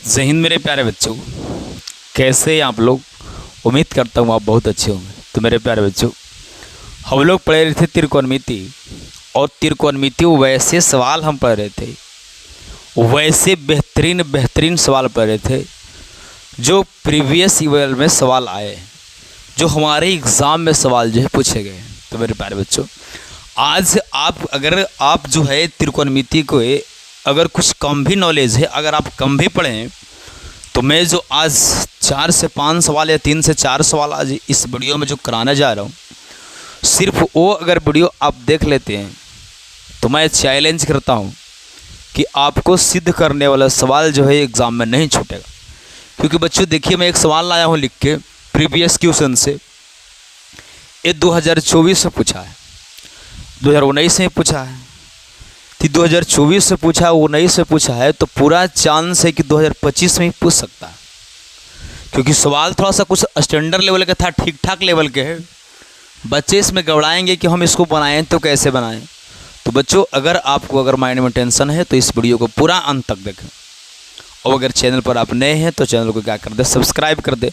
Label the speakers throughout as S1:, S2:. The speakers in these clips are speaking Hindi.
S1: जय हिंद मेरे प्यारे बच्चों, कैसे हैं आप लोग। उम्मीद करता हूँ आप बहुत अच्छे होंगे। तो मेरे प्यारे बच्चों, हम लोग पढ़ रहे थे त्रिकोणमिति, और त्रिकोणमिति वैसे सवाल हम पढ़ रहे थे, वैसे बेहतरीन बेहतरीन सवाल पढ़ रहे थे जो प्रीवियस ईयर में सवाल आए, जो हमारे एग्ज़ाम में सवाल जो है पूछे गए। तो मेरे प्यारे बच्चों, आज अगर आप जो है त्रिकोणमिति को अगर कुछ कम भी नॉलेज है, अगर आप कम भी पढ़ें, तो मैं जो आज 4 से 5 सवाल या 3 से 4 सवाल आज इस वीडियो में जो कराने जा रहा हूँ, सिर्फ वो अगर वीडियो आप देख लेते हैं तो मैं चैलेंज करता हूँ कि आपको सिद्ध करने वाला सवाल जो है एग्ज़ाम में नहीं छूटेगा। क्योंकि बच्चों देखिए, मैं एक सवाल लाया हूँ लिख के प्रीवियस क्वेश्चन से। ये 2024 से पूछा है, 2019 में पूछा है, 2024 से पूछा है, 19 से पूछा है, तो पूरा चांस है कि 2025 में ही पूछ सकता है। क्योंकि सवाल थोड़ा सा कुछ स्टैंडर्ड लेवल का था, ठीक ठाक लेवल के है। बच्चे इसमें घबराएंगे कि हम इसको बनाएं तो कैसे बनाएं। तो बच्चों, अगर माइंड में टेंशन है तो इस वीडियो को पूरा अंत तक देखें, और अगर चैनल पर आप नए हैं तो चैनल को क्या कर दे, सब्सक्राइब कर दे।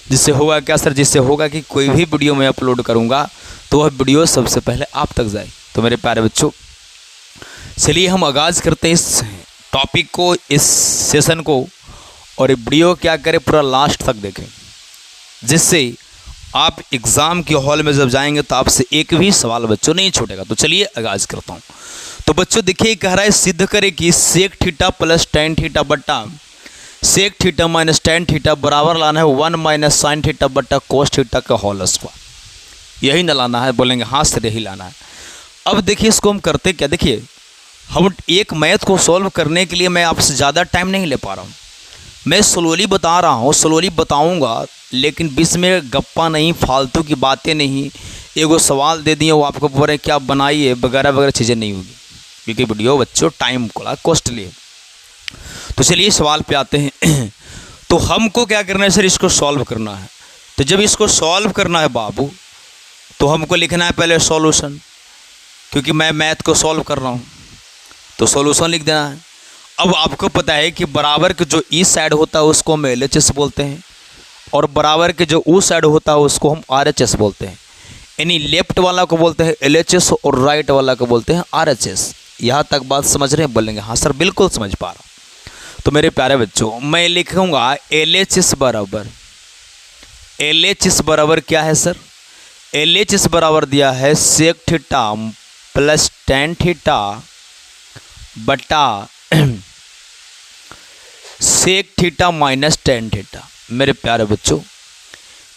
S1: जिससे होगा क्या सर, जिससे होगा कि कोई भी वीडियो मैं अपलोड करूँगा तो वह वीडियो सबसे पहले आप तक जाए। तो मेरे प्यारे बच्चों, चलिए हम आगाज़ करते हैं इस टॉपिक को, इस सेशन को, और ये वीडियो क्या करें पूरा लास्ट तक देखें, जिससे आप एग्ज़ाम के हॉल में जब जाएंगे तो आपसे एक भी सवाल बच्चों नहीं छूटेगा। तो चलिए आगाज़ करता हूँ। तो बच्चों देखिए, कह रहा है सिद्ध करें कि sec theta plus tan theta बट्टा sec theta minus tan theta बराबर लाना है 1 माइनस साइन थीटा बट्टा कोस थीटा का होल स्क्वायर। यही ना लाना है, बोलेंगे हाँ सर यही लाना है। अब देखिए इसको हम करते क्या, देखिए हम एक मैथ को सॉल्व करने के लिए मैं आपसे ज़्यादा टाइम नहीं ले पा रहा हूँ। मैं स्लोली बता रहा हूँ, स्लोली बताऊँगा, लेकिन बीच में गप्पा नहीं, फालतू की बातें नहीं। एगो सवाल दे दिए वो आपको बोल रहे क्या बनाइए वगैरह वगैरह चीज़ें नहीं होगी, क्योंकि वीडियो बच्चों टाइम को कॉस्टली है। तो चलिए सवाल पे आते हैं। तो हमको क्या करना है सर, इसको सॉल्व करना है। तो जब इसको सॉल्व करना है बाबू, तो हमको लिखना है पहले सॉल्यूशन, क्योंकि मैं मैथ को सॉल्व कर रहा हूँ तो सॉल्यूशन लिख देना है। अब आपको पता है कि बराबर के जो इस साइड होता है उसको हम LHS बोलते हैं, और बराबर के जो उस साइड होता है उसको हम RHS बोलते हैं। यानी लेफ्ट वाला को बोलते हैं LHS और राइट वाला को बोलते हैं RHS। यहाँ तक बात समझ रहे हैं, बोलेंगे हाँ सर बिल्कुल समझ पा रहा हूँ। तो मेरे प्यारे बच्चों, मैं लिखूँगा LHS बराबर क्या है सर, LHS बराबर दिया है sec theta plus tan theta बटा sec theta minus tan theta. मेरे प्यारे बच्चों,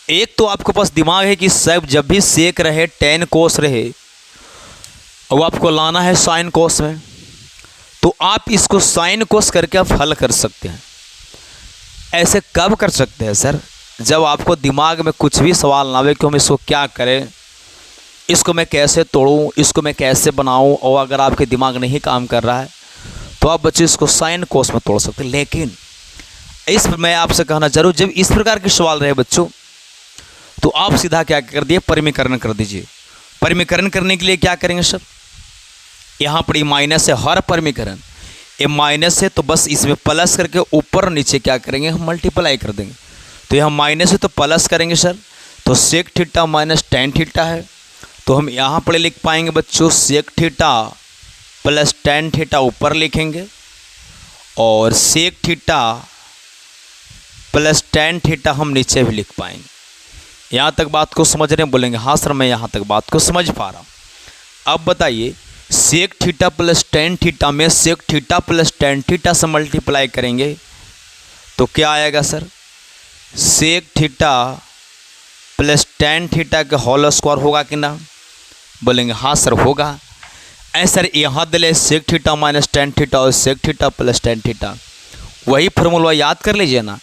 S1: एक तो आपके पास दिमाग है कि सब जब भी सेक रहे टेन कोस रहे, और आपको लाना है साइन कोस में, तो आप इसको साइन कोस करके आप हल कर सकते हैं। ऐसे कब कर सकते हैं सर, जब आपको दिमाग में कुछ भी सवाल ना आवे कि हम इसको क्या करें, इसको मैं कैसे तोड़ूं, इसको मैं कैसे बनाऊं, और अगर आपके दिमाग नहीं काम कर रहा है तो आप बच्चे इसको साइन कोस में तोड़ सकते हैं। लेकिन इस पर मैं आपसे कहना जरूर, जब इस प्रकार के सवाल रहे बच्चों, तो आप सीधा क्या कर दिए, परिमीकरण कर दीजिए। परिमीकरण करने के लिए क्या करेंगे सर, यहाँ पर ये माइनस है, हर परिमीकरण ये माइनस है, तो बस इसमें प्लस करके ऊपर नीचे क्या करेंगे, हम मल्टीप्लाई कर देंगे। तो यहाँ माइनस है तो प्लस करेंगे सर, तो sec theta minus tan theta है, तो हम यहाँ पर लिख पाएंगे बच्चों sec theta plus tan theta ऊपर लिखेंगे, और sec theta plus tan theta हम नीचे भी लिख पाएंगे। यहाँ तक बात को समझ रहे हैं, बोलेंगे हाँ सर मैं यहाँ तक बात को समझ पा रहा हूँ। अब बताइए, sec theta plus tan theta में sec theta plus tan theta से मल्टीप्लाई करेंगे तो क्या आएगा sir, sec theta plus tan theta का होल स्क्वायर होगा कि ना, बोलेंगे हाँ सर होगा। ऐसा सर यहाँ दिले sec theta minus tan theta और sec theta plus tan theta, वही फॉर्मूला याद कर लीजिए ना।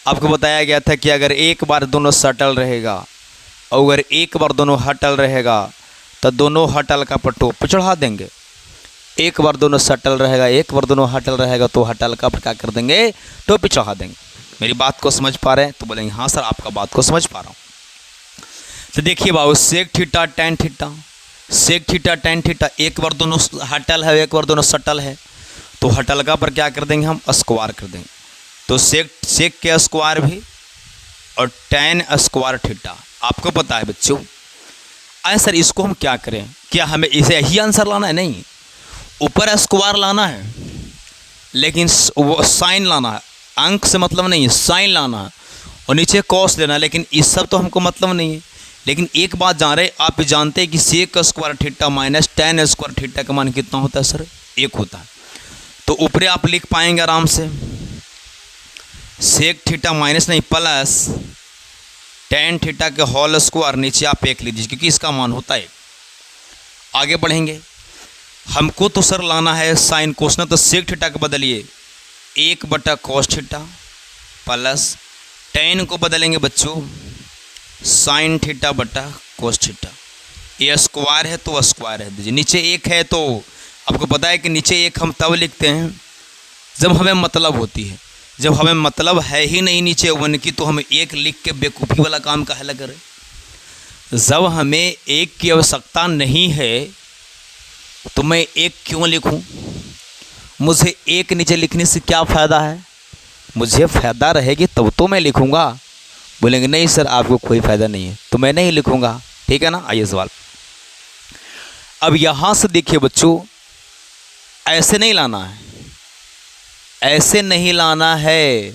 S1: आपको बताया गया था कि अगर एक बार दोनों सटल रहेगा और अगर एक बार दोनों हटल रहेगा तो दोनों हटल का पर टोप चढ़ा देंगे। एक बार दोनों सटल रहेगा, एक बार दोनों हटल रहेगा तो हटल का पर क्या कर देंगे, टोपी चढ़ा देंगे। मेरी बात को समझ पा रहे हैं, तो बोलेंगे हाँ सर आपका बात को समझ पा रहा हूँ। तो देखिए बाबू, sec theta tan theta, sec theta tan theta, एक बार दोनों हटल है एक बार दोनों सटल है, तो हटल का पर क्या कर देंगे, हम स्क्वायर कर देंगे। तो सेक के स्क्वायर भी और tan स्क्वायर थीटा आपको पता है बच्चों। अरे सर इसको हम क्या करें, क्या हमें इसे यही आंसर लाना है? नहीं, ऊपर स्क्वायर लाना है लेकिन वो साइन लाना है, अंक से मतलब नहीं है, साइन लाना है और नीचे कॉस लेना है, लेकिन इस सब तो हमको मतलब नहीं है। लेकिन एक बात जान रहे, आप जानते हैं कि sec square theta minus tan square theta का मान कितना होता है सर? 1 होता है। तो ऊपरे आप लिख पाएंगे आराम से, सेक थीटा माइनस नहीं प्लस tan थीटा के होल स्क्वायर, नीचे आप 1 लीजिए क्योंकि इसका मान होता है 1। आगे बढ़ेंगे, हमको तो सर लाना है साइन कोस, तो सेक थीटा को बदलिए 1/cos थीटा प्लस tan को बदलेंगे बच्चों साइन थीटा बटा कोस थीटा। ये स्क्वायर है तो स्क्वायर है दीजिए, नीचे 1 है तो आपको पता है कि नीचे 1 हम तब लिखते हैं जब हमें मतलब होती है। जब हमें मतलब है ही नहीं नीचे 1 की तो हम 1 लिख के बेवकूफ़ी वाला काम काहे करें। जब हमें 1 की आवश्यकता नहीं है तो मैं 1 क्यों लिखूं? मुझे 1 नीचे लिखने से क्या फ़ायदा है? मुझे फ़ायदा रहेगी तब तो मैं लिखूंगा। बोलेंगे नहीं सर आपको कोई फ़ायदा नहीं है तो मैं नहीं लिखूंगा, ठीक है ना। आइए सवाल, अब यहाँ से देखिए बच्चों, ऐसे नहीं लाना है, ऐसे नहीं लाना है,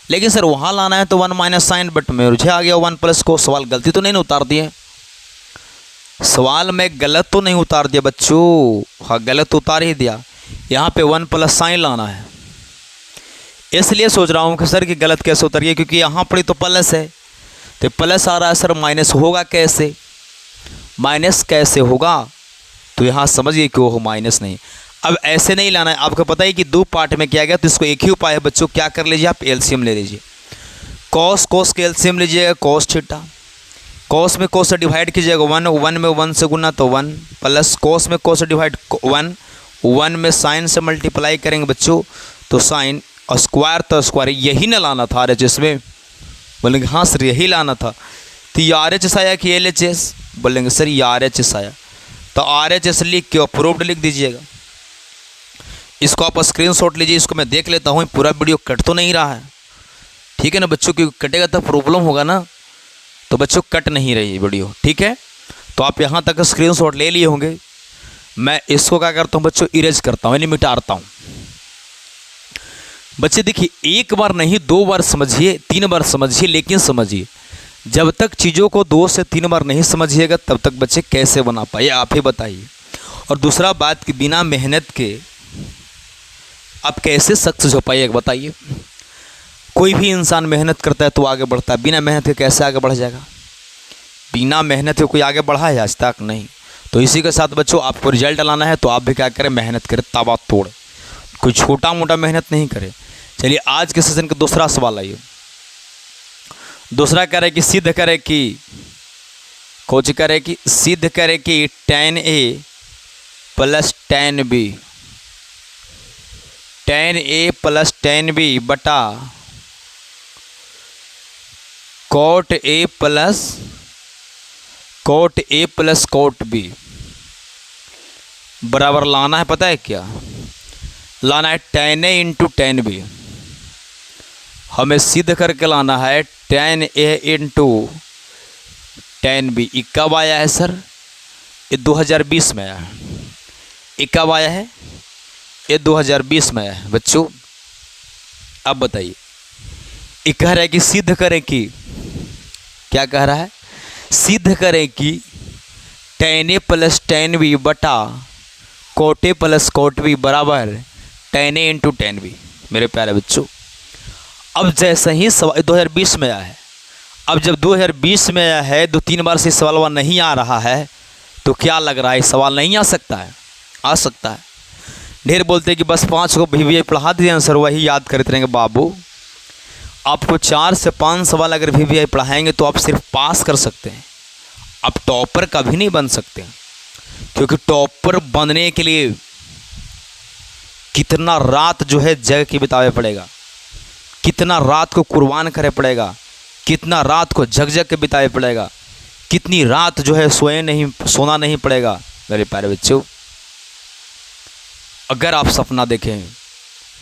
S1: लेकिन सर वहाँ लाना है तो 1 माइनस साइन, बट मुझे आ गया 1 प्लस को। सवाल गलती तो नहीं उतार दिए? सवाल में गलत तो नहीं उतार दिया बच्चों? हाँ गलत उतार ही दिया। यहाँ पे 1 प्लस साइन लाना है, इसलिए सोच रहा हूँ कि सर कि गलत कैसे उतर गया, क्योंकि यहाँ पर तो प्लस है, तो प्लस आ रहा है सर, माइनस होगा कैसे? माइनस कैसे होगा? तो यहाँ समझिए क्यों हो माइनस नहीं। अब ऐसे नहीं लाना है, आपको पता है कि 2 पार्ट में किया गया, तो इसको एक ही उपाय है बच्चों, क्या कर लीजिए आप एलसीएम ले लीजिए। कॉस कोस के एलसीएम लीजिएगा कॉस थीटा, कॉस में कोस से डिवाइड कीजिएगा 1, 1 में 1 से गुना तो 1 प्लस कॉस में कोस से डिवाइड 1, 1 में साइन से मल्टीप्लाई करेंगे बच्चों तो साइन, और स्क्वायर तो स्क्वायर, यही ना लाना था RHS में? बोलेंगे हाँ सर यही लाना था। तो ये RHS आया कि LHS? बोलेंगे सर ये RHS आया, तो RHS लिख के अप्रूव्ड लिख दीजिएगा। इसको आप स्क्रीनशॉट लीजिए, इसको मैं देख लेता हूँ पूरा वीडियो कट तो नहीं रहा है, ठीक है ना बच्चों, क्योंकि कटेगा तो प्रॉब्लम होगा ना। तो बच्चों कट नहीं रही वीडियो, ठीक है। तो आप यहाँ तक स्क्रीनशॉट ले लिए होंगे। मैं इसको क्या करता हूँ बच्चों, इरेज करता हूँ यानी मिटाता हूँ। बच्चे देखिए, 1 बार नहीं 2 बार समझिए, 3 बार समझिए, लेकिन समझिए जब तक चीज़ों को 2 से 3 बार नहीं समझिएगा तब तक बच्चे कैसे बना पाए, आप ही बताइए। और दूसरा बात कि बिना मेहनत के आप कैसे सक्सेस हो पाइएगा बताइए। कोई भी इंसान मेहनत करता है तो आगे बढ़ता है, बिना मेहनत के कैसे आगे बढ़ जाएगा? बिना मेहनत के कोई आगे बढ़ा है आज तक? नहीं। तो इसी के साथ बच्चों आपको रिजल्ट लाना है तो आप भी क्या करें, मेहनत करें ताबा तोड़, कोई छोटा मोटा मेहनत नहीं करे। चलिए आज के सेशन का दूसरा सवाल आइए। दूसरा कह रहे कि सिद्ध करे कि कोच करे कि सिद्ध करे कि tan A plus tan B, tan A plus tan B बटा cot A plus cot B बराबर लाना है, पता है क्या लाना है? tan A into tan B। हमें सिद्ध करके लाना है tan A into tan B। ये कब आया है सर? ये 2020 में आया है। ये कब आया है? ये 2020 में आया है बच्चों। अब बताइए, ये कह रहा है कि सिद्ध करें कि, क्या कह रहा है? सिद्ध करें कि tan A plus tan B बटा cot A plus cot B बराबर tan A into tan B। मेरे प्यारे बच्चों, अब जैसे ही सवाल 2020 में आया है, अब जब 2020 में आया है 2-3 बार से सवाल नहीं आ रहा है तो क्या लग रहा है सवाल नहीं आ सकता है? आ सकता है। ढेर बोलते हैं कि बस 5 को VVI पढ़ा दिए सर, वही याद करते रहेंगे। बाबू आपको 4 से 5 सवाल अगर VVI पढ़ाएंगे तो आप सिर्फ पास कर सकते हैं, आप टॉपर कभी नहीं बन सकते। क्योंकि टॉपर बनने के लिए कितना रात जो है जग के बितावे पड़ेगा, कितना रात को कुर्बान करे पड़ेगा, कितना रात को जग जग के बितावे पड़ेगा, कितनी रात जो है सोना नहीं पड़ेगा। मेरे प्यारे बच्चों, अगर आप सपना देखें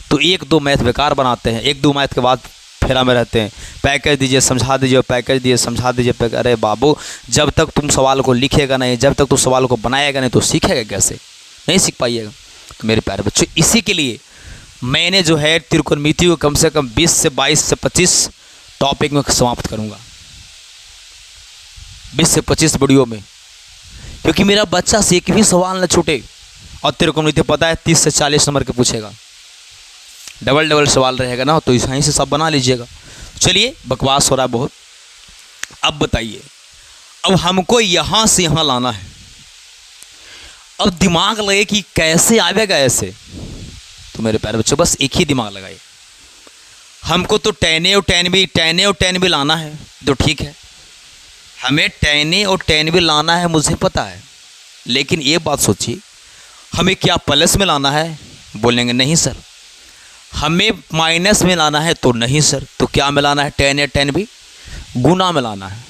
S1: तो एक दो मैथ बेकार बनाते हैं, एक दो मैथ के बाद फेरा में रहते हैं, पैकेज दीजिए समझा दीजिए, पैकेज दिए समझा दीजिए। अरे बाबू, जब तक तुम सवाल को लिखेगा नहीं, जब तक तुम सवाल को बनाएगा नहीं, तो सीखेगा कैसे? नहीं सीख पाइएगा। तो मेरे प्यारे बच्चों, इसी के लिए मैंने जो है त्रिकोणमिति को कम से कम 20 से 22 से 25 टॉपिक में समाप्त करूँगा, 20 से 25 वीडियो में, क्योंकि मेरा बच्चा से एक भी सवाल न छूटे। और त्रिकोणमिति पता है 30 से 40 नंबर के पूछेगा, डबल सवाल रहेगा ना, तो यहीं से सब बना लीजिएगा। चलिए, बकवास हो रहा है बहुत। अब बताइए, अब हमको यहाँ से यहाँ लाना है। अब दिमाग लगे कि कैसे आएगा ऐसे। तो मेरे प्यारे बच्चों, बस एक ही दिमाग लगाइए, हमको तो tan A और tan B लाना है। तो ठीक है, हमें tan A और tan B लाना है, मुझे पता है। लेकिन ये बात सोचिए, हमें क्या प्लस में लाना है? बोलेंगे नहीं सर। हमें माइनस में लाना है? तो नहीं सर। तो क्या में लाना है? tan A tan B गुना में लाना है।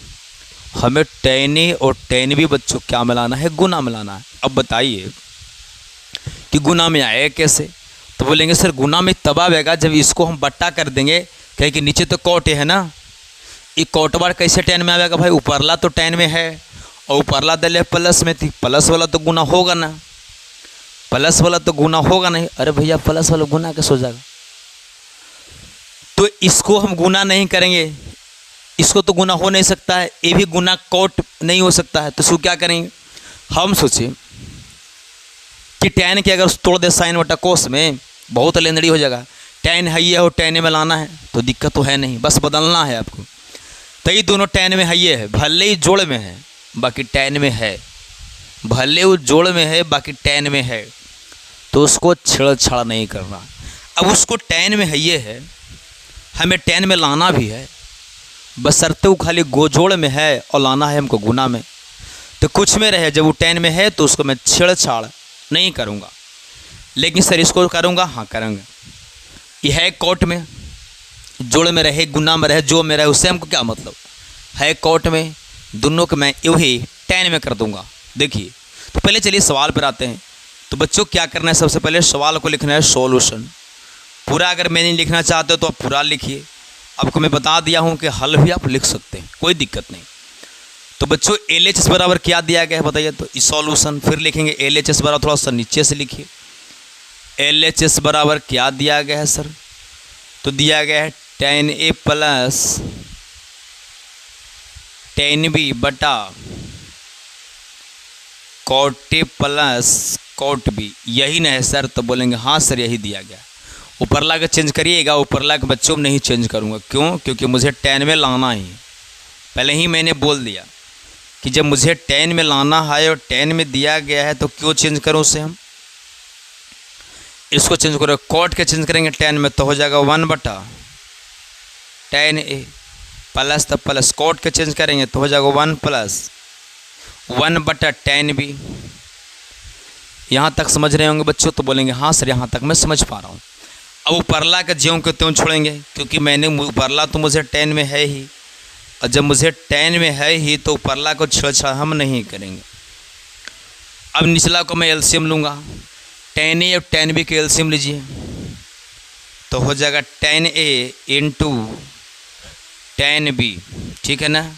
S1: हमें tan A और tan B बच्चों क्या में लाना है? गुना में लाना है। अब बताइए कि गुना में आएगा कैसे? तो बोलेंगे सर गुना में तब आएगा जब इसको हम बट्टा कर देंगे, कहे कि नीचे तो कोट है ना, ये कोट बार कैसे tan में आएगा भाई? ऊपरला तो tan में है और ऊपरला दले प्लस में थी, प्लस वाला तो गुना होगा ना, प्लस वाला तो गुना होगा नहीं। अरे भैया, प्लस वाला गुना कैसे हो जाएगा? तो इसको हम गुना नहीं करेंगे, इसको तो गुना हो नहीं सकता है, ये भी गुना कोट नहीं हो सकता है। तो इसको क्या करेंगे? हम सोचिए कि tan के अगर तोड़ दे साइन बटा कोस में, बहुत लेंदड़ी हो जाएगा। tan है ये और tan में लाना है, तो दिक्कत तो है नहीं, बस बदलना है आपको। तो ये दोनों tan में है, ये है, भले ही जोड़ में है बाकी tan में है, भले वो जोड़ में है बाकी tan में है, तो उसको छेड़छाड़ नहीं करना। अब उसको tan में है ये है, हमें tan में लाना भी है, बशर्ते वो खाली गोजोड़ में है और लाना है हमको गुना में। तो कुछ में रहे, जब वो tan में है तो उसको मैं छेड़छाड़ नहीं करूँगा। लेकिन सर इसको करूँगा? हाँ करूँगा। ये है कोट में, जोड़ में रहे, गुना में रहे, जो में रहे, उससे हमको क्या मतलब है? कोट में दोनों को मैं वही tan में कर दूँगा। देखिए, तो पहले चलिए सवाल पर आते हैं। तो बच्चों क्या करना है? सबसे पहले सवाल को लिखना है सॉल्यूशन पूरा। अगर मैं नहीं लिखना चाहते तो आप पूरा लिखिए। आपको मैं बता दिया हूँ कि हल भी आप लिख सकते हैं, कोई दिक्कत नहीं। तो बच्चों LHS बराबर क्या दिया गया है बताइए? तो इस सॉल्यूशन फिर लिखेंगे LHS बराबर, थोड़ा सा नीचे से लिखिए। LHS बराबर क्या दिया गया है सर? तो दिया गया है tan A plus tan B बटा cot A plus cot B, यही ना है सर? तो बोलेंगे हाँ सर यही दिया गया। ऊपरला का चेंज करिएगा, ऊपरला के बच्चों में नहीं चेंज करूँगा। क्यों? क्योंकि मुझे tan में लाना ही, पहले ही मैंने बोल दिया कि जब मुझे tan में लाना है और tan में दिया गया है तो क्यों चेंज करूँ उसे? हम इसको चेंज करो, कोट के चेंज करेंगे tan में तो हो जाएगा 1 बटा tan A प्लस, तब प्लस कोट के चेंज करेंगे तो हो जाएगा 1 प्लस 1 बटा tan B। यहाँ तक समझ रहे होंगे बच्चों? तो बोलेंगे हाँ सर यहाँ तक मैं समझ पा रहा हूँ। अब ऊपरला का ज्यों के त्यों छोड़ेंगे, क्योंकि मैंने ऊपरला तो मुझे tan में है ही, और जब मुझे tan में है ही तो ऊपरला को छेड़छाड़ हम नहीं करेंगे। अब निचला को मैं एलसीएम लूँगा, tan A और tan B के एलसीएम लीजिए तो हो जाएगा tan A into tan B, ठीक है ना?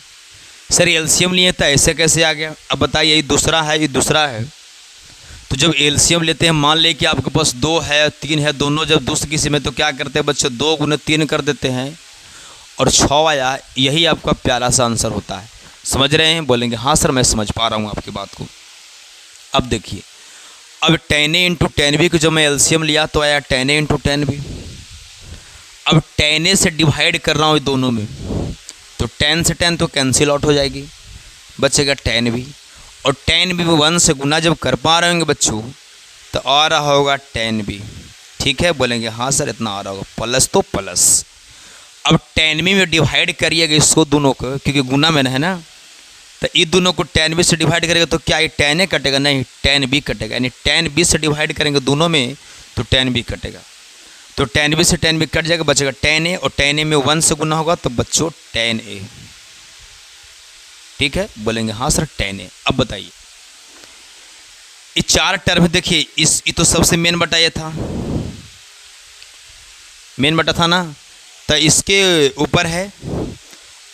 S1: सर एलसीएम लिए था, ऐसे कैसे आ गया? अब बताइए, ये दूसरा है, ये दूसरा है। तो जब एलसीएम लेते हैं, मान ले कि आपके पास 2 है 3 है, दोनों जब दूसरी किसी में, तो क्या करते हैं बच्चों? 2 गुने 3 कर देते हैं और 6 आया। यही आपका प्यारा सा आंसर होता है। समझ रहे हैं? बोलेंगे हाँ सर मैं समझ पा रहा हूँ आपकी बात को। अब देखिए, अब tan A into tan B को जब मैं एलसीएम लिया तो आया tan A into tan B। अब tan A से डिवाइड कर रहा हूँ दोनों में, तो tan से tan तो कैंसिल आउट हो जाएगी, बचेगा tan B। और tan B 1 से गुना जब कर पा रहे होंगे बच्चों तो आ रहा होगा tan B, ठीक है? बोलेंगे हाँ सर इतना आ रहा होगा, प्लस तो प्लस। अब tan B में डिवाइड करिएगा इसको दोनों को, क्योंकि गुना में है ना, तो ये दोनों को tan B से डिवाइड करेगा तो क्या ये tan A कटेगा? नहीं, tan B कटेगा। यानी tan B से डिवाइड करेंगे दोनों में तो tan B कटेगा। तो tan B से tan B कट जाएगा, बचेगा tan A, और tan A में 1 से गुना होगा तो बच्चों tan A, ठीक है? बोलेंगे हाँ सर tan A। अब बताइए, ये 4 टर्म देखिए, ये तो सबसे मेन बटा ये था, मेन बटा था ना, तो इसके ऊपर है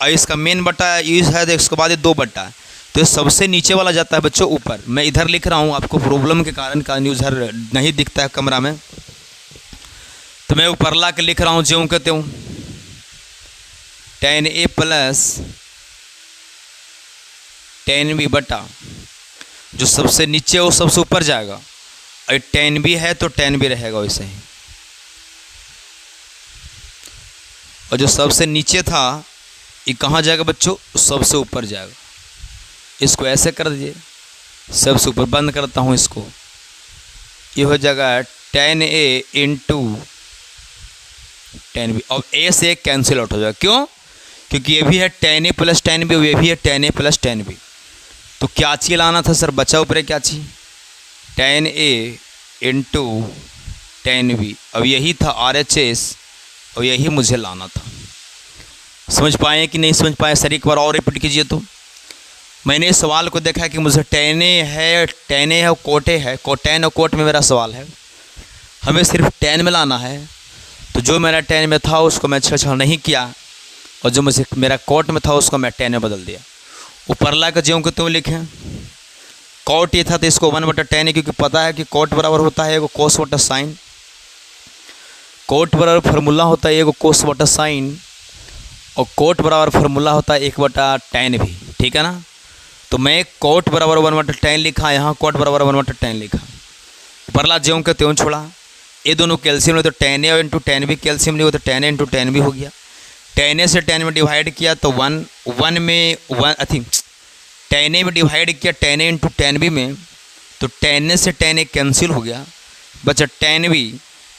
S1: और इसका मेन बटा यूज है, तो इसके बाद ये 2 बटा है, तो सबसे नीचे वाला जाता है बच्चों ऊपर। मैं इधर लिख रहा हूँ, आपको प्रॉब्लम के कारण इधर नहीं दिखता है कमरा में, तो मैं ऊपर ला के लिख रहा हूँ ज्यों के त्यों। tan A plus tan B बटा जो सबसे नीचे वो सबसे ऊपर जाएगा, और tan B है तो tan B रहेगा वैसे ही, और जो सबसे नीचे था ये कहाँ जाएगा बच्चों, सबसे ऊपर जाएगा। इसको ऐसे कर दीजिए, सबसे ऊपर बंद करता हूँ इसको, ये हो जाएगा tan A into tan B। अब A से कैंसिल आउट हो जाएगा, क्यों? क्योंकि ये भी है tan A plus tan B, और ये भी है tan A plus tan B। तो क्या चीज लाना था सर, बचा ऊपर क्या चीज, tan A into tan B। अब यही था RHS, और यही मुझे लाना था। समझ पाए कि नहीं समझ पाए सर, एक बार और रिपीट कीजिए। तो मैंने इस सवाल को देखा कि मुझे tan A है और कोट A है, tan और कोट में मेरा सवाल है, हमें सिर्फ tan में लाना है। तो जो मेरा tan में था उसको मैं छेड़छाड़ नहीं किया, और जो मुझे मेरा कोट में था उसको मैं tan में बदल दिया। ऊपर ला कर ज्यों को त्यों लिखें, कोट ये था तो इसको 1/tan, क्योंकि पता है कि कोट बराबर होता है एगो कोस बटा साइन, कोट बराबर फार्मूला होता है एगो कोस बटा साइन, और कोट बराबर फार्मूला होता है 1/tan भी, ठीक है ना। तो मैं कोट बराबर 1/tan लिखा, यहाँ कोट बराबर 1/tan लिखा, ऊपर ला ज्यों के त्यों छोड़ा। ये दोनों कैल्शियम ले तो tan A into tan B calcium लिया, तो tan A into tan B हो गया। tan A से tan में डिवाइड किया तो 1 में 1 अथी tan A में डिवाइड किया tan A into tan B में, तो tan A से tan A कैंसिल हो गया, बचा tan B,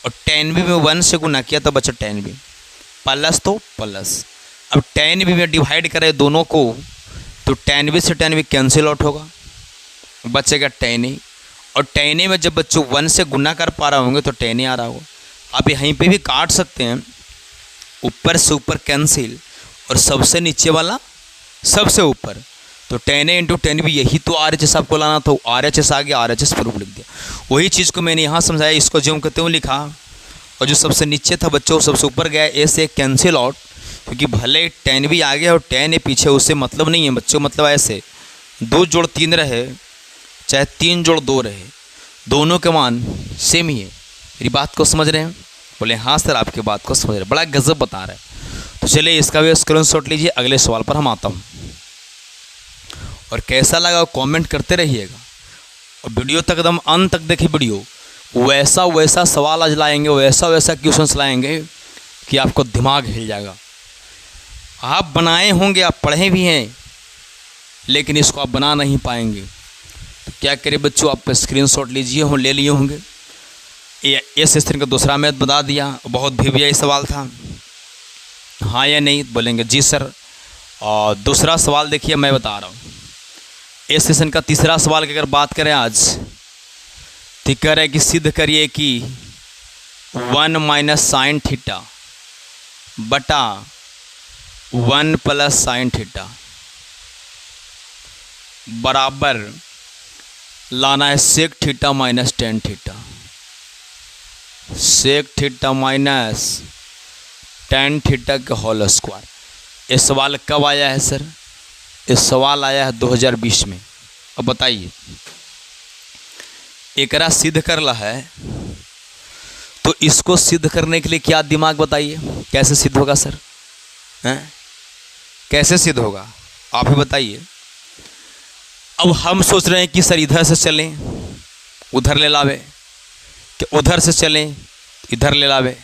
S1: और tan B में 1 से गुना किया तो बचा tan B, प्लस तो प्लस। अब tan B में डिवाइड करें दोनों को, तो tan B से tan B कैंसिल आउट होगा, बचेगा tan A, और tan A में जब बच्चों 1 से गुना कर पा रहे होंगे तो tan A आ रहा होगा। आप यहीं पे भी काट सकते हैं, ऊपर से ऊपर कैंसिल, और सबसे नीचे वाला सबसे ऊपर, तो tan A into tan B, यही तो RHS आपको लाना था। RHS आ गया, RHS प्रूफ लिख दिया। वही चीज़ को मैंने यहाँ समझाया, इसको ज्यों के त्यों लिखा, और जो सबसे नीचे था बच्चों सबसे ऊपर गया, A से कैंसिल आउट, क्योंकि भले tan B आ गया और tan A पीछे, उससे मतलब नहीं है बच्चों। मतलब ऐसे 2 जोड़ 3 रहे चाहे 3 जोड़ 2 रहे, दोनों के मान सेम ही है। मेरी बात को समझ रहे हैं? बोले हाँ सर, आपकी बात को समझ रहे, बड़ा गजब बता रहे हैं। तो चलिए इसका भी स्क्रीनशॉट लीजिए, अगले सवाल पर हम आता हूँ। और कैसा लगा कमेंट करते रहिएगा, और वीडियो तक एकदम अंत तक देखिए वीडियो। वैसा वैसा सवाल आज लाएंगे, वैसा वैसा क्वेश्चंस लाएंगे कि आपको दिमाग हिल जाएगा। आप बनाए होंगे, आप पढ़े भी हैं, लेकिन इसको आप बना नहीं पाएंगे। तो क्या करें बच्चों, आप स्क्रीनशॉट लीजिए, हम ले लिए होंगे। ये सेशन का दूसरा मैथ बता दिया, बहुत भी सवाल था, हाँ या नहीं बोलेंगे जी सर। और दूसरा सवाल देखिए मैं बता रहा हूँ, इस सेशन का तीसरा सवाल की अगर बात करें आज, तो कह रहे हैं कि सिद्ध करिए कि 1 माइनस साइन थीटा बटा 1 प्लस साइन थीटा बराबर लाना है sec theta minus tan theta, sec theta minus tan theta के होल स्क्वायर। ये सवाल कब आया है सर? ये सवाल आया है 2020 में। अब बताइए, एकरा सिद्ध कर ला है, तो इसको सिद्ध करने के लिए क्या दिमाग बताइए, कैसे सिद्ध होगा सर? हैं? कैसे सिद्ध होगा आप ही बताइए। अब हम सोच रहे हैं कि सर इधर से चलें उधर ले लावे, कि उधर से चलें इधर ले लावे।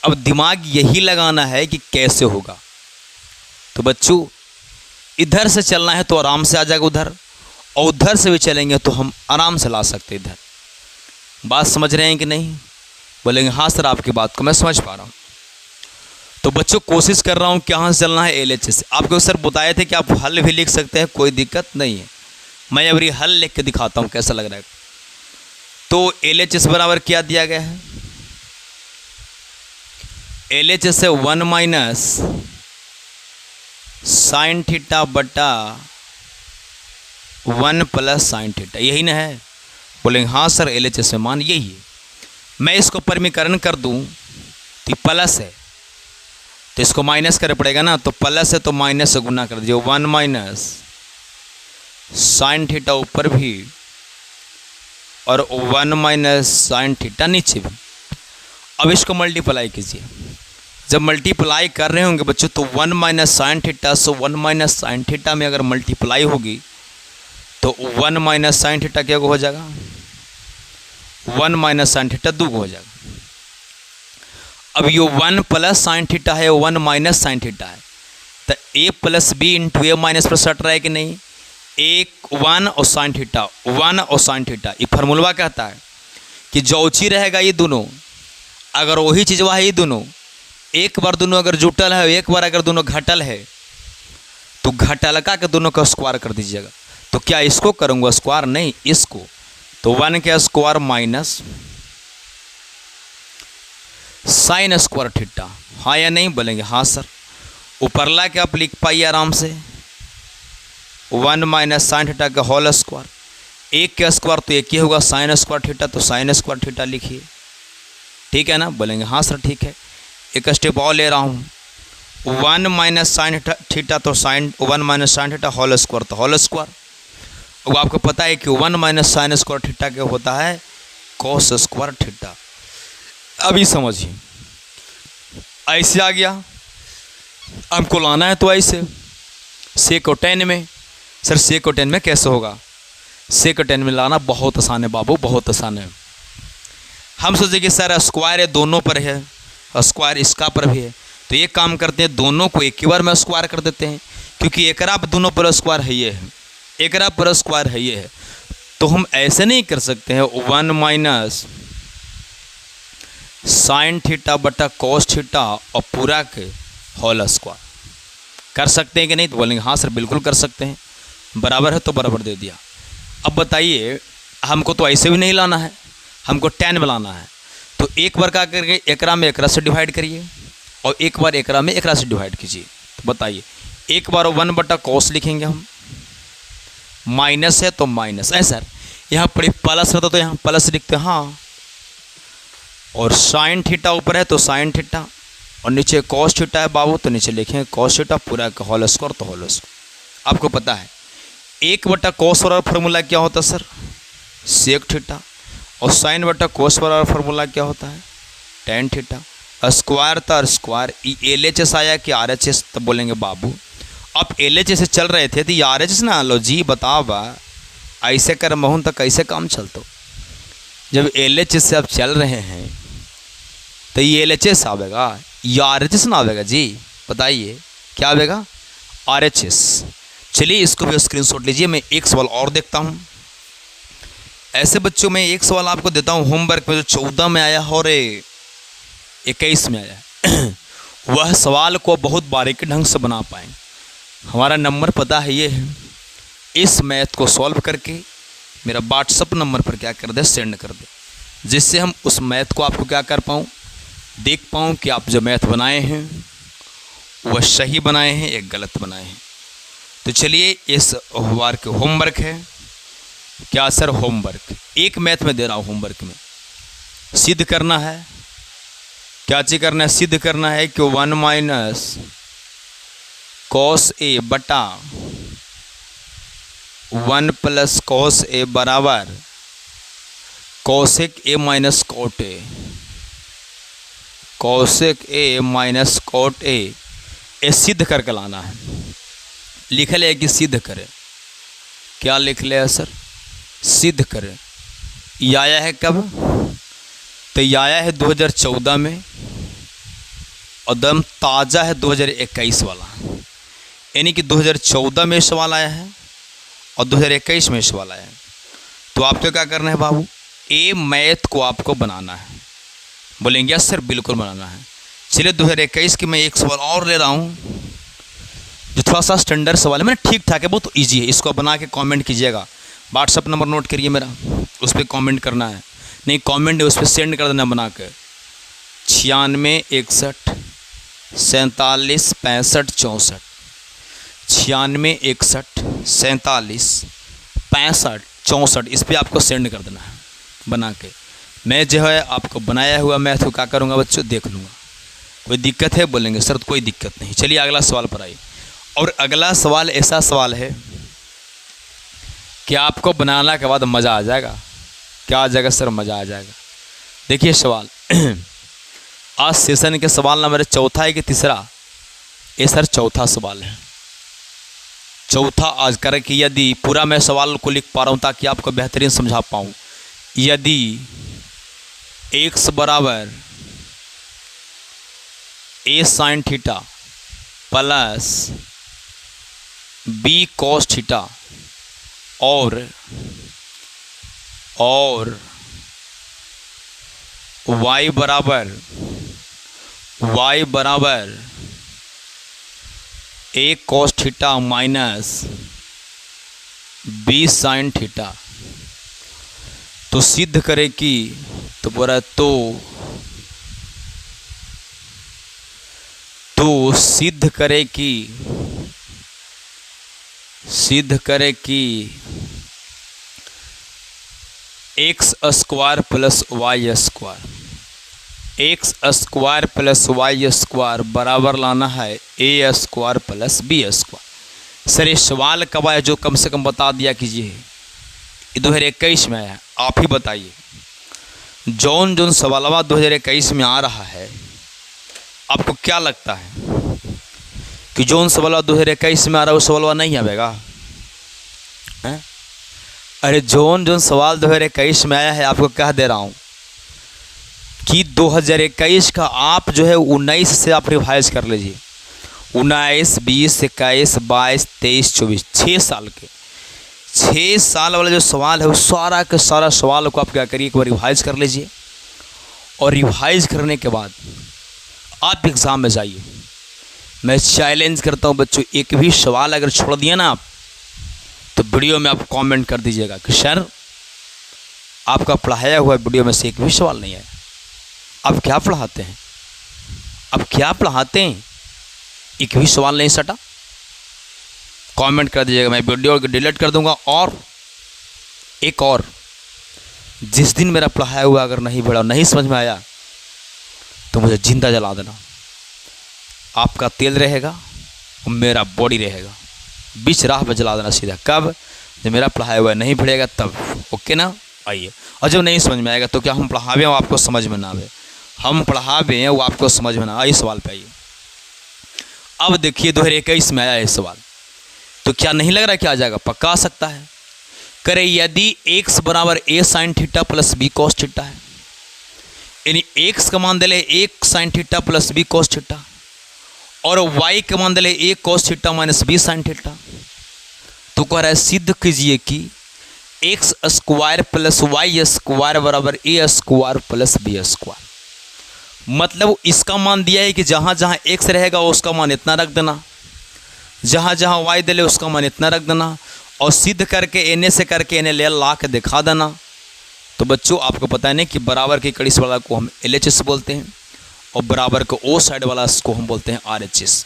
S1: अब दिमाग यही लगाना है कि कैसे होगा। तो बच्चों इधर से चलना है तो आराम से आ जाएगा उधर, और उधर से भी चलेंगे तो हम आराम से ला सकते इधर। बात समझ रहे हैं कि नहीं? बोलेंगे हाँ सर, आपकी बात को मैं समझ पा रहा हूँ। तो बच्चों कोशिश कर रहा हूँ कहाँ से चलना है, LHS से। आपको सर बताए थे कि आप हल भी लिख सकते हैं, कोई दिक्कत नहीं है। मैं अभी हल लिख के दिखाता हूँ कैसा लग रहा है। तो LHS बराबर क्या दिया गया है? LHS है 1 माइनस साइन थीटा बटा 1 प्लस साइन थीटा, यही ना है? बोलेंगे हाँ सर, LHS में मान यही है। मैं इसको परिमीकरण कर दूं तो प्लस है तो इसको माइनस करना पड़ेगा ना, तो प्लस है तो माइनस से गुना कर दीजिए, 1 माइनस साइन थीटा ऊपर भी और 1 माइनस साइन थीटा नीचे भी। अब इसको मल्टीप्लाई कीजिए, जब मल्टीप्लाई कर रहे होंगे बच्चों तो 1 माइनस साइन थीटा से 1 माइनस साइन थीटा में अगर मल्टीप्लाई होगी तो 1 माइनस साइन थीटा क्या हो जाएगा, 1 माइनस साइन थीटा 2 हो जाएगा। अब ये 1 प्लस साइन थीटा है, 1 माइनस साइन थीटा है, तो ए प्लस बी इंटू ए माइनस पर सट रहा है कि नहीं, 1 और साइन थीटा 1 और साइन थीटा। ये फार्मूला कहता है कि जौची रहेगा ये दोनों, अगर वही चीज़ वह ये दोनों, एक बार दोनों अगर जुटल है, एक बार अगर दोनों घटल है तो घटलका के दोनों का स्क्वायर कर दीजिएगा। तो क्या इसको करूँगा स्क्वायर, नहीं इसको, तो 1 के square minus sign square theta, हाँ या नहीं बोलेंगे, हाँ सर। ऊपरला के आप लिख पाइए आराम से, 1 माइनस साइन थीटा का होल स्क्वायर, एक के स्क्वायर तो एक ही होगा साइन स्क्वायर थीटा, तो साइन स्क्वायर थीटा लिखिए, ठीक है ना, बोलेंगे हाँ सर ठीक है। एक स्टेप और ले रहा हूँ, 1 माइनस साइन थीटा तो sine 1 minus sine theta whole square तो होल स्क्वायर। अब आपको पता है कि 1 माइनस साइन स्क्वायर थीटा क्या होता है, कॉस स्क्वायर थीटा। अभी समझिए, ऐसे आ गया, हमको लाना है तो ऐसे सेकोटेन में। सर सेकोटेन में कैसे होगा, सेकोटेन में लाना बहुत आसान है बाबू, बहुत आसान है। हम सोचे कि सर स्क्वायर है दोनों पर है, स्क्वायर इसका पर भी है, तो ये काम करते हैं दोनों को एक ही बार में स्क्वायर कर देते हैं, क्योंकि एकरा पर दोनों पर स्क्वायर है ये है, एकरा पर स्क्वायर है ये है। तो हम ऐसे नहीं कर सकते हैं 1 माइनस साइन थीटा बटा कॉस थीटा और पूरा के होल स्क्वायर, कर सकते हैं कि नहीं, तो बोलेंगे हाँ सर बिल्कुल कर सकते हैं, बराबर है तो बराबर दे दिया। अब बताइए, हमको तो ऐसे भी नहीं लाना है, हमको tan बनाना है, तो एक बार क्या करके एकरा में एकरा से डिवाइड करिए और एक बार एकरा में एकरा से डिवाइड कीजिए। तो बताइए, एक बार 1 बटा कॉस लिखेंगे हम, माइनस है तो माइनस है सर, यहाँ पर प्लस रहता तो यहाँ प्लस लिखते हैं, हाँ, और साइन थीटा ऊपर है तो साइन थीटा और नीचे कॉस थीटा है बाबू, तो नीचे लिखेंगे कॉस थीटा पूरा का होल स्क्वायर तो होल स्क्वायर। आपको पता है 1 बटा कॉस वाला फार्मूला क्या होता है सर, सेक थीटा, और साइन बटा कोस वाला फार्मूला क्या होता है, टेन थीटा। स्क्वायर था स्क्वायर, LHS आया कि RHS, तब बोलेंगे बाबू आप LHS से चल रहे थे तो ये RHS ना लो जी, बताओ बा ऐसे कर महून तक कैसे काम चलता। जब LHS से आप चल रहे हैं तो ये LHS आवेगा, ये RHS ना आवेगा जी, बताइए क्या आवेगा, RHS। चलिए इसको भी स्क्रीनशॉट लीजिए, मैं एक सवाल और देखता हूँ। ऐसे बच्चों में एक सवाल आपको देता हूँ होमवर्क में, जो 14 में आया और 21 में आया वह सवाल को बहुत बारीकी ढंग से बना पाएँ। हमारा नंबर पता है ये है, इस मैथ को सॉल्व करके मेरा व्हाट्सअप नंबर पर क्या कर दे, सेंड कर दे, जिससे हम उस मैथ को आपको क्या कर पाऊँ, देख पाऊँ कि आप जो मैथ बनाए हैं वह सही बनाए हैं या गलत बनाए हैं। तो चलिए इस वार के होमवर्क है, क्या सर होमवर्क, एक मैथ में दे रहा हूँ, होमवर्क में सिद्ध करना है, क्या चीज़ करना है, सिद्ध करना है कि 1 माइनस कॉस ए बटा 1 प्लस कॉस ए बराबर cosec A minus cot A, cosec A minus cot A, ये सिद्ध करके लाना है। लिख ले कि सिद्ध करे, क्या लिख ले सर, सिद्ध करे। ये आया है कब, तो ये आया है 2014 में और दम ताज़ा है 2021 वाला, यानी कि 2014 में सवाल आया है और 2021 में सवाल आया है। तो आपको क्या करना है बाबू, ए मैथ को आपको बनाना है। बोलेंगे यस सर बिल्कुल बनाना है। चलिए 2021 की मैं एक सवाल और ले रहा हूँ जो थोड़ा सा स्टैंडर्ड सवाल है, मैंने ठीक ठाक है, बहुत ईजी है। इसको बना के कमेंट कीजिएगा, व्हाट्सअप नंबर नोट करिए मेरा, उस पर कमेंट करना है, नहीं कमेंट उस पर सेंड कर देना बना के 96 61 47 65 64, 96 61 47 65 64, इस पर आपको सेंड कर देना है बना के। मैं जो है आपको बनाया हुआ मैथ को क्या करूँगा बच्चों, देख लूँगा। कोई दिक्कत है? बोलेंगे सर कोई दिक्कत नहीं। चलिए अगला सवाल पर आइए। और अगला सवाल ऐसा सवाल है कि आपको बनाने के बाद मज़ा आ जाएगा। क्या आ जाएगा सर? मज़ा आ जाएगा। देखिए सवाल आज सेशन के सवाल नंबर चौथा है कि तीसरा? ये सर चौथा सवाल है। चौथा आज करें कि यदि पूरा मैं सवाल को लिख पा रहा हूँ ताकि आपको बेहतरीन समझा पाऊँ। यदि x बराबर a sin theta plus b cos theta और y बराबर a cos theta minus b sin theta, तो सिद्ध करे कि तो बोला तो सिद्ध करे कि X square plus Y square, X square plus Y square बराबर लाना है A square plus B square. Sir ये सवाल कब आया जो कम से कम बता दिया कीजिए। 2021 में आया, आप ही बताइए। जौन सवालवा 2021 में आ रहा है, आपको क्या लगता है कि जौन सवालवा 2021 में आ रहा है वो सवालवा नहीं आवेगा? अरे जौन सवाल 2021 में आया है, आपको कह दे रहा हूँ कि 2021 का आप जो है 19 से आप रिवाइज कर लीजिए। 19, 20, 21, 22, 23, 24, 6 साल के 6 साल वाला जो सवाल है वो सारा के सारा सवाल को आप क्या करिए, एक बार रिवाइज कर लीजिए। और रिवाइज करने के बाद आप एग्ज़ाम में जाइए। मैं चैलेंज करता हूँ बच्चों, एक भी सवाल अगर छोड़ दिया ना आप, तो वीडियो में आप कमेंट कर दीजिएगा कि सर आपका पढ़ाया हुआ वीडियो में से एक भी सवाल नहीं आया। आप क्या पढ़ाते हैं? आप क्या पढ़ाते हैं? एक भी सवाल नहीं सटा? कमेंट कर दीजिएगा, मैं वीडियो डिलीट कर दूंगा। और एक और, जिस दिन मेरा पढ़ाया हुआ अगर नहीं पढ़ा, नहीं समझ में आया, तो मुझे जिंदा जला देना। आपका तेल रहेगा और मेरा बॉडी रहेगा, बीच राह पर जला देना सीधा। कब? जब मेरा पढ़ाया हुआ नहीं पढ़ेगा तब। ओके ना? आइए। और जब नहीं समझ में आएगा तो क्या हम पढ़ावे वो आपको समझ में ना आवे? हम पढ़ावे वो आपको समझ में ना आए। सवाल पे आइए। अब देखिए 2021 में आया है सवाल, तो क्या नहीं लग रहा है क्या आ जाएगा? पक्का आ सकता है। करे यदि x बराबर a sin theta plus b cos theta है, यानी x का मान दिले a sin theta plus b cos theta और y का मान दिले a cos theta minus b sin theta, तो कह रहा है सिद्ध कीजिए कि X square plus Y square बराबर A square plus B square. मतलब इसका मान दिया है कि जहाँ जहाँ एक्स रहेगा उसका मान इतना रख देना, जहाँ जहाँ वाई दिले उसका मान इतना रख देना, और सिद्ध करके एने से करके एने ले ला के दिखा देना। तो बच्चों आपको पता है नहीं कि बराबर के कड़ी वाला को हम LHS बोलते हैं और बराबर को ओ साइड वाला को हम बोलते हैं RHS।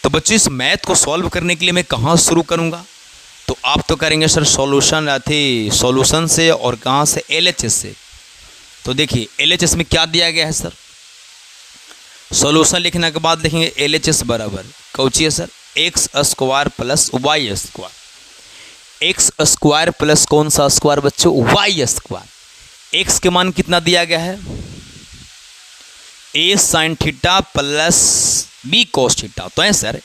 S1: तो बच्चों इस मैथ को सॉल्व करने के लिए मैं कहाँ शुरू करूँगा? तो आप तो करेंगे सर सॉल्यूशन से, और कहाँ से? LHS से। तो देखिए LHS में क्या दिया गया है सर? सॉल्यूशन लिखने के बाद लिखेंगे LHS बराबर कौची है सर? X square plus Y square. X square plus कौन सा स्क्वायर बच्चों? Y square. एक्स के मान कितना दिया गया है? A sine theta plus B cos theta. तो है सर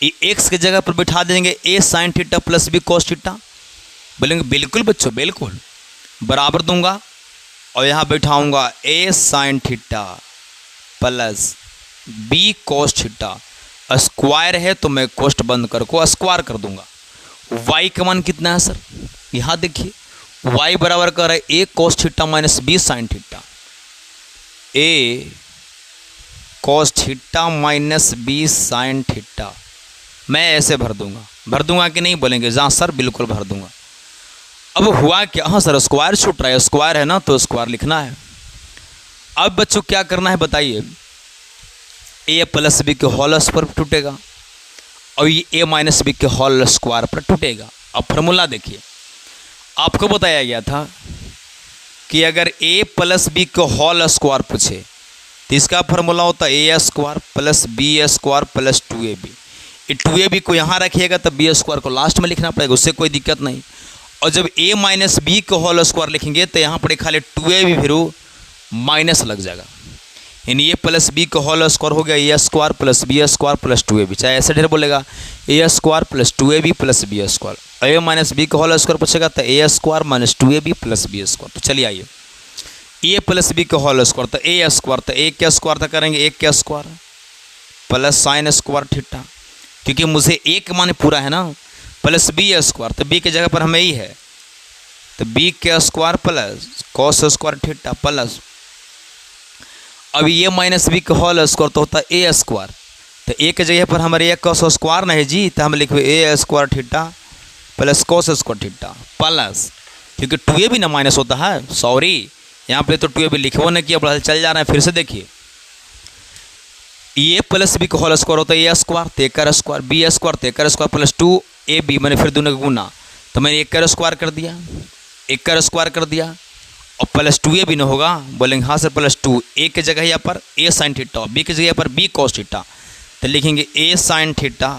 S1: ये एक्स की जगह पर बिठा देंगे A sine theta plus B cos theta. बोलेंगे बिल्कुल बच्चों बिल्कुल, बराबर दूंगा और यहाँ बैठाऊंगा A sine theta plus B cos theta. Square है तो मैं कोष्ट बंद कर को स्क्वायर कर दूंगा। वाई का मान कितना है सर? यहाँ देखिए वाई बराबर कर रहा है A cos theta minus B sine theta. A cos theta minus B sine theta मैं ऐसे भर दूंगा कि नहीं? बोलेंगे जहाँ सर बिल्कुल भर दूंगा। अब हुआ क्या? हाँ सर स्क्वायर छूट रहा है, स्क्वायर है ना तो स्क्वायर लिखना है। अब बच्चों क्या करना है बताइए? ए प्लस बी के होल स्क्वायर पर टूटेगा और ये ए माइनस बी के होल स्क्वायर पर टूटेगा। अब फॉर्मूला देखिए, आपको बताया गया था कि अगर ए प्लस बी के होल स्क्वायर पूछे तो इसका फार्मूला होता है A square plus B square plus 2ab। ये 2ab को यहाँ रखिएगा तब बी स्क्वायर को लास्ट में लिखना पड़ेगा, उससे कोई दिक्कत नहीं। और जब a माइनस बी को होल स्क्वायर लिखेंगे तो यहाँ पर खाली 2ab फिर माइनस लग जाएगा, यानी ए प्लस बी का होल स्क्वायर हो गया A square plus B square plus 2ab। चाहे ऐसे ढेर बोलेगा A square plus 2ab plus B square, A minus B का होल स्क्वायर पूछेगा तो A square minus 2ab plus B square. तो चलिए आइए ए प्लस बी का होल स्क्वायर तो ए स्क्वायर, तो ए के स्क्वायर तक करेंगे ए के square plus sign square theta, क्योंकि मुझे एक मान पूरा है ना, प्लस बी स्क्वायर तो बी की जगह पर हमें ही है तो बी के square plus cos square theta plus, अब ये माइनस बी का होल स्क्वायर तो होता है ए स्क्वायर, तो ए की जगह पर हमारे एक कॉस स्क्वायर नहीं जी, तो हम लिखे A square theta plus cos square theta plus, क्योंकि 2ab ना माइनस होता है, सॉरी यहाँ पे तो 2ab लिखे नहीं किया, बड़ा चल जा रहा है। फिर से देखिए ए प्लस बी का होल स्क्वायर होता है ए स्क्वायर तेकर स्क्वायर बी स्क्वायर तेकर स्क्वायर प्लस 2ab, मैंने फिर दोनों का गुना, तो मैंने एक कर स्क्वायर कर दिया, एक कर स्क्वायर कर दिया और प्लस 2ab न होगा, बोलेंगे हाँ सर प्लस 2, ए की जगह यहाँ पर ए साइन थीटा, बी की जगह पर बी कॉस थीटा, तो लिखेंगे A sine theta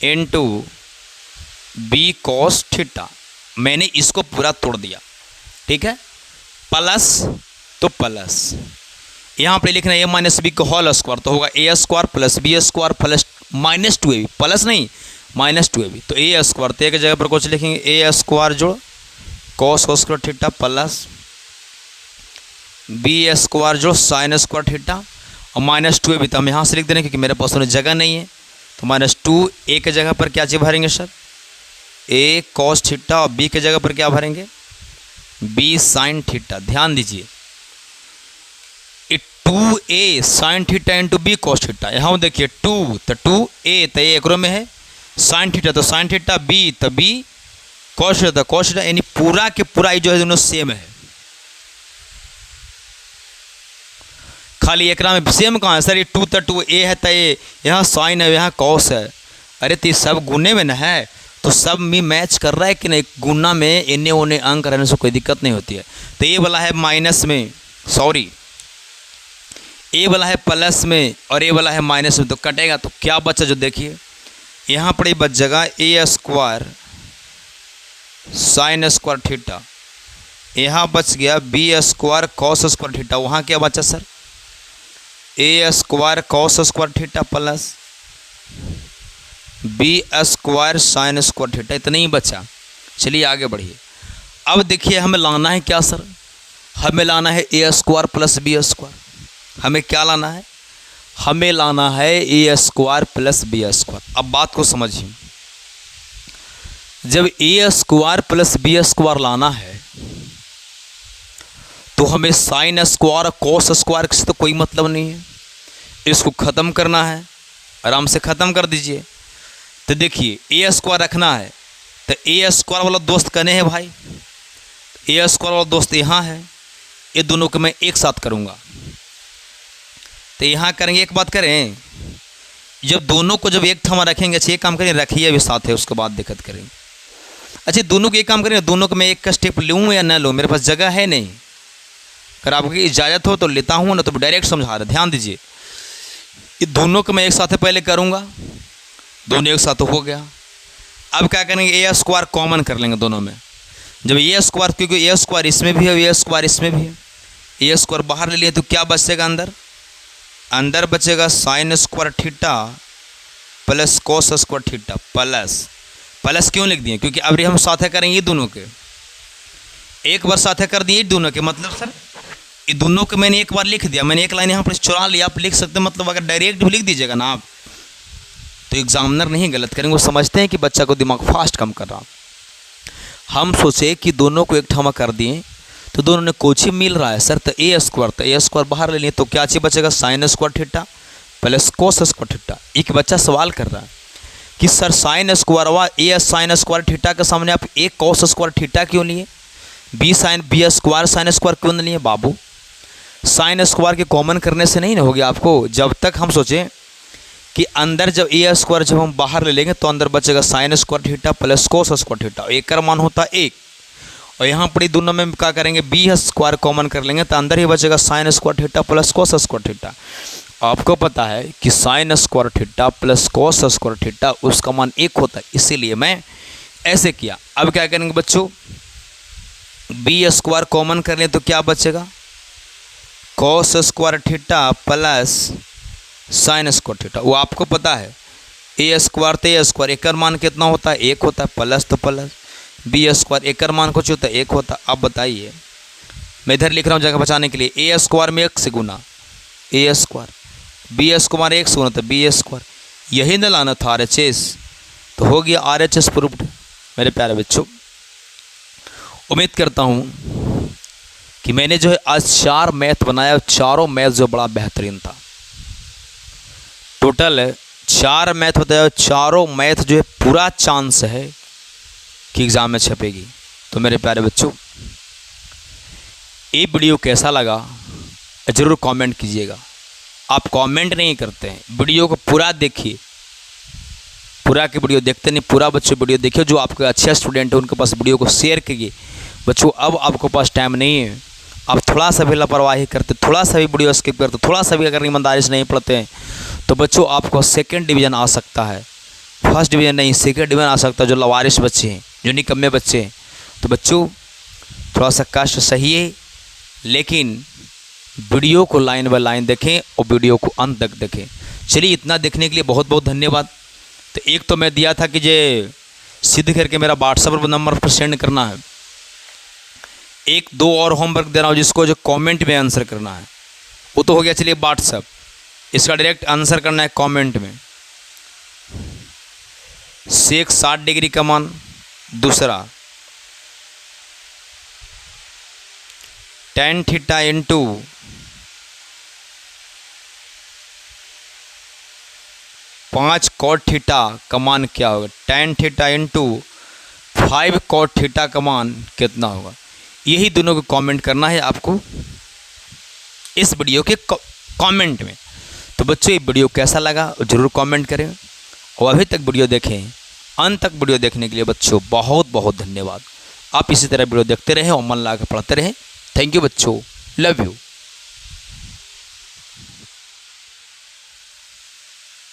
S1: into B cos theta. मैंने इसको पूरा तोड़ दिया, ठीक है, प्लस तो प्लस यहाँ पे लिखना ए माइनस बी का होल स्क्वायर तो होगा A square plus B square plus minus 2ab, plus नहीं माइनस 2ab, तो ए स्क्वायर तो एक जगह पर कुछ लिखेंगे ए स्क्वायर जोड़ cos square theta plus B square जो साइन स्क्वायर थीटा और माइनस 2ab, तो हम यहाँ से लिख दे रहे हैं क्योंकि मेरे पास उन्हें जगह नहीं है, तो माइनस 2 ए के जगह पर क्या चीज़ भरेंगे सर ए कॉस थीटा और बी के जगह पर क्या भरेंगे बी साइन थीटा। ध्यान दीजिए 2a sine theta into B cos theta, यहाँ देखिए 2 तो 2a तो ए एकरो में है, साइन थीटा तो साइन थीटा बी तो B cos theta cos theta, यानी पूरा के पूरा जो है दोनों सेम है, खाली एक में सेम कहाँ है सर, ये 2 तो 2a है तो ए, यहाँ साइन है यहाँ कॉस है, अरे तो सब गुने में ना है, तो सब में मैच कर रहा है कि नहीं, गुना में इन्ने उन्ने अंक रहने से कोई दिक्कत नहीं होती है। तो ये वाला है माइनस में, सॉरी ए वाला है प्लस में और ए वाला है माइनस में, तो कटेगा तो क्या बचा जो देखिए यहाँ पर बच जाएगा A square sine square theta, यहाँ बच गया B square cos square theta, वहाँ क्या बचा sir A square cos square theta plus B square sine square theta, इतना ही बचा। चलिए आगे बढ़िए, अब देखिए हमें लाना है क्या सर, हमें लाना है A square plus B square, हमें क्या लाना है, हमें लाना है A square plus B square. अब बात को समझिए, जब ए स्क्वायर प्लस बी स्क्वायर लाना है तो हमें साइन स्क्वायर कॉस स्क्वायर से तो कोई मतलब नहीं है, इसको ख़त्म करना है, आराम से ख़त्म कर दीजिए। तो देखिए ए स्क्वायर रखना है तो ए स्क्वायर वाला दोस्त कने है भाई, ए स्क्वायर वाला दोस्त यहाँ है, ये दोनों को मैं एक साथ करूँगा, तो यहाँ करेंगे एक बात करें, जब दोनों को जब एक थमा रखेंगे, अच्छा एक काम करें रखिए अभी साथ है, उसके बाद दिक्कत करेंगे। अच्छा दोनों को एक काम करें, दोनों को मैं एक का स्टेप लूँ या ना लूँ, मेरे पास जगह है नहीं, अगर आपकी इजाज़त हो तो लेता हूँ ना तो डायरेक्ट समझा रहे। ध्यान दीजिए ये दोनों को मैं एक साथ पहले करूँगा, दोनों एक साथ हो गया, अब क्या करेंगे ए स्क्वायर कॉमन कर लेंगे दोनों में, जब ए स्क्वायर, क्योंकि ए स्क्वायर इसमें भी है ए स्क्वायर इसमें भी है, ए स्क्वायर बाहर ले लिए तो क्या बचेगा अंदर, अंदर बचेगा sign square theta plus cos square theta plus, plus क्यों लिख दिए क्योंकि अब हम साथ करेंगे ये दोनों के, एक बार साथ कर दिए दोनों के, मतलब सर ये दोनों को मैंने एक बार लिख दिया, मैंने एक लाइन यहाँ पर चुरा लिया, आप लिख सकते हैं, मतलब अगर डायरेक्ट भी लिख दीजिएगा ना आप तो एग्जामिनर नहीं गलत करेंगे, वो समझते हैं कि बच्चा को दिमाग फास्ट कम कर रहा। हम सोचे कि दोनों को एक ठामा कर दिए तो दोनों ने कोची मिल रहा है सर, तो ए स्क्वायर बाहर ले लिए तो क्या चीज़ बचेगा sign square theta plus cos square theta. एक बच्चा सवाल कर रहा है कि सर साइन स्क्वायर व ए साइन स्क्वायर थीटा के सामने आप एक कोस स्क्वायर थीटा क्यों लिए, बी स्क्वायर साइन स्क्वायर क्यों नहीं लिए। बाबू साइन स्क्वायर के कॉमन करने से नहीं ना होगी आपको, जब तक हम सोचें कि अंदर जब ए स्क्वायर जब हम बाहर ले लेंगे तो अंदर बचेगा sign square theta plus cos square theta, एक का मान होता है 1 और यहाँ पर दोनों में क्या करेंगे, बी स्क्वायर कॉमन कर लेंगे तो अंदर ही बचेगा sign square theta plus cos square theta. आपको पता है कि sign square theta plus cos square theta उसका मान 1 होता है, इसीलिए मैं ऐसे किया। अब क्या करेंगे बच्चों, बी स्क्वायर कॉमन कर लें तो क्या बचेगा, cos square theta plus sign square theta. वो आपको पता है ए स्क्वायर तो ए स्क्वायर, एक मान कितना होता है, 1 होता है, प्लस तो प्लस बी स्क्वायर एक मान कुछ होता है 1 होता है। अब बताइए, मैं इधर लिख रहा हूँ जगह बचाने के लिए, ए स्क्वायर में 1 से गुना ए स्क्वायर, बी स्क्वायर 1 से गुना तो बी स्क्वायर, यही न लाना था RHS, तो हो गया RHS प्रूफ्ड। मेरे प्यारे बच्चों, उम्मीद करता हूँ कि मैंने जो है आज 4 मैथ बनाया, चारों मैथ जो बड़ा बेहतरीन था। टोटल 4 मैथ बताया, चारों मैथ जो है पूरा चांस है कि एग्ज़ाम में छपेगी। तो मेरे प्यारे बच्चों, ये वीडियो कैसा लगा ज़रूर कमेंट कीजिएगा। आप कमेंट नहीं करते हैं, वीडियो को पूरा देखिए, पूरा की वीडियो देखते नहीं, पूरा बच्चों वीडियो देखिए। जो आपके अच्छे स्टूडेंट हैं उनके पास वीडियो को शेयर कीजिए। बच्चों अब आपके पास टाइम नहीं है, आप थोड़ा सा भी लापरवाही करते, थोड़ा सा भी वीडियो स्किप करते, थोड़ा सा भी अगर ईमानदारी से नहीं पढ़ते हैं तो बच्चों आपको 2nd डिवीज़न आ सकता है, 1st डिवीज़न नहीं 2nd डिवीज़न आ सकता है, जो लवारिश बच्चे हैं, जो निकम्मे बच्चे हैं। तो बच्चों थोड़ा सा कष्ट सही है, लेकिन वीडियो को लाइन बाय लाइन देखें और वीडियो को अंत तक देखें। चलिए, इतना देखने के लिए बहुत बहुत धन्यवाद। तो एक तो मैं दिया था कि जे सिद्ध करके मेरा व्हाट्सएप नंबर पर सेंड करना है, 1-2 और होमवर्क दे रहा हूँ जिसको जो कमेंट में आंसर करना है, वो तो हो गया। चलिए व्हाट्सएप, इसका डायरेक्ट आंसर करना है कमेंट में। सेक 60 डिग्री का मान, दूसरा tan theta into 5 cot theta का मान क्या होगा, tan theta into 5 cot theta का मान कितना होगा। यही दोनों को कमेंट करना है आपको इस वीडियो के कमेंट में। तो बच्चों ये वीडियो कैसा लगा ज़रूर कमेंट करें, और अभी तक वीडियो देखें, अंत तक वीडियो देखने के लिए बच्चों बहुत बहुत धन्यवाद। आप इसी तरह वीडियो देखते रहें और मन लगा के पढ़ते रहें। थैंक यू बच्चों, लव यू।